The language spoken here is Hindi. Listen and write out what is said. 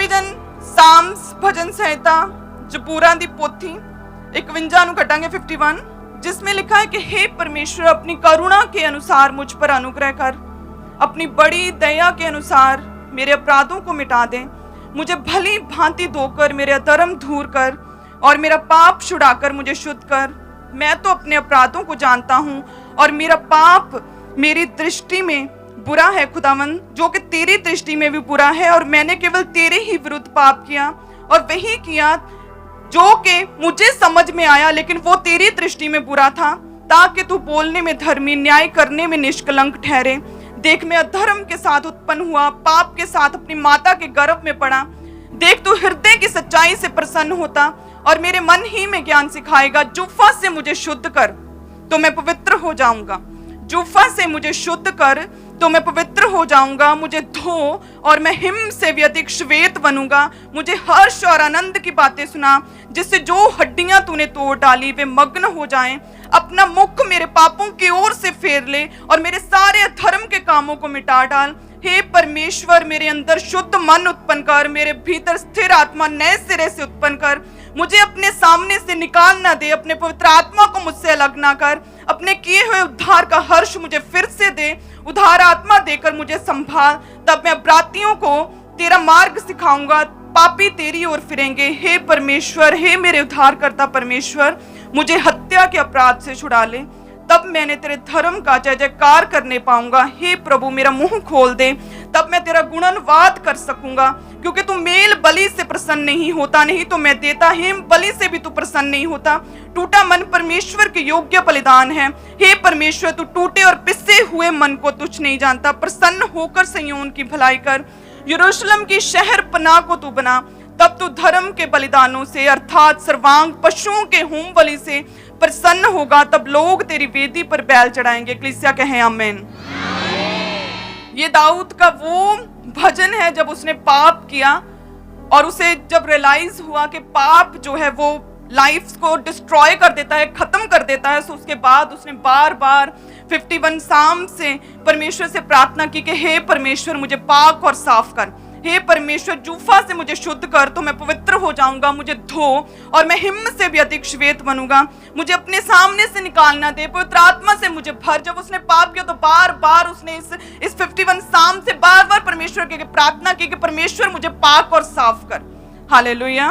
जन साम्स भजन संहिता जबूरां दी पोथी 51 ਨੂੰ कटांगे 51, जिसमें लिखा है कि हे परमेश्वर, अपनी करुणा के अनुसार मुझ पर अनुग्रह कर, अपनी बड़ी दया के अनुसार मेरे अपराधों को मिटा दे, मुझे भली भांति धोकर मेरे अधर्म दूर कर और मेरा पाप छुड़ाकर मुझे शुद्ध कर। मैं तो अपने अपराधों को जानता हूँ और मेरा पाप मेरी दृष्टि में बुरा है खुदावन, जो कि तेरी दृष्टि में भी बुरा है। और मैंने केवल तेरे ही विरुद्ध पाप किया और वही किया जो कि मुझे समझ में आया, लेकिन वो तेरी दृष्टि में बुरा था, ताकि तू बोलने में धर्मी, न्याय करने में निष्कलंक ठहरे। देख, मैं अधर्म के साथ उत्पन्न हुआ, पाप के साथ अपनी माता के गर्भ में पड़ा। देख, तू हृदय की सच्चाई से प्रसन्न होता और मेरे मन ही में ज्ञान सिखाएगा। जुफा से मुझे शुद्ध कर तो मैं पवित्र हो जाऊंगा, जुफा से मुझे शुद्ध कर तो मैं पवित्र हो जाऊंगा। मुझे धो और मैं हिम से भी अधिक श्वेत बनूंगा। मुझे हर्ष और आनंद की बातें सुना, जिससे जो हड्डियां तूने तोड़ डाली वे मग्न हो जाएं। अपना मुख मेरे पापों की ओर से फेर ले और मेरे सारे अधर्म के कामों को मिटा डाल। हे परमेश्वर, मेरे अंदर शुद्ध मन उत्पन्न कर, मेरे भीतर स्थिर आत्मा नए सिरे से उत्पन्न कर। मुझे अपने सामने से निकाल ना दे, अपने पवित्र आत्मा को मुझसे अलग ना कर। अपने किए हुए उद्धार का हर्ष मुझे फिर से दे, उद्धार आत्मा देकर मुझे संभाल। तब मैं अपराधियों को तेरा मार्ग सिखाऊंगा, पापी तेरी ओर फिरेंगे। हे परमेश्वर, हे मेरे उद्धारकर्ता परमेश्वर, मुझे हत्या के अपराध से छुड़ा ले, तब मैंने तेरे धर्म का जय जयकार करने पाऊंगा। हे प्रभु, मेरा मुंह खोल दे, तब मैं तेरा गुणनवाद कर सकूंगा, क्योंकि तू मेल बलि से प्रसन्न नहीं होता, नहीं तो मैं देता। हेम बलि से भी तू प्रसन्न नहीं होता। टूटा मन परमेश्वर के योग्य बलिदान है। हे परमेश्वर, तू टूटे और पिसे हुए मन को तुच्छ नहीं जानता। प्रसन्न होकर सिय्योन की भलाई कर, यरूशलेम की शहर पनाह को तू बना। तब तू धर्म के बलिदानों से, अर्थात सर्वांग पशुओं के होम बलि से प्रसन्न होगा। तब लोग तेरी वेदी पर बैल चढ़ाएंगे। कलीसिया कहे आमीन। ये दाऊद का वो भजन है जब उसने पाप किया और उसे जब रियलाइज हुआ कि पाप जो है वो लाइफ को डिस्ट्रॉय कर देता है, खत्म कर देता है। तो उसके बाद उसने बार बार 51 साम से परमेश्वर से प्रार्थना की कि हे परमेश्वर, मुझे पाक और साफ कर। हे परमेश्वर, जूफा से मुझे शुद्ध कर तो मैं पवित्र हो जाऊंगा। मुझे धो और मैं हिम से भी अधिक श्वेत बनूंगा। मुझे अपने सामने से निकालना दे, पवित्र आत्मा से मुझे भर। जब उसने पाप किया तो बार बार उसने इस 51 साम से बार बार परमेश्वर के प्रार्थना की कि परमेश्वर मुझे पाक और साफ कर। हालेलुया।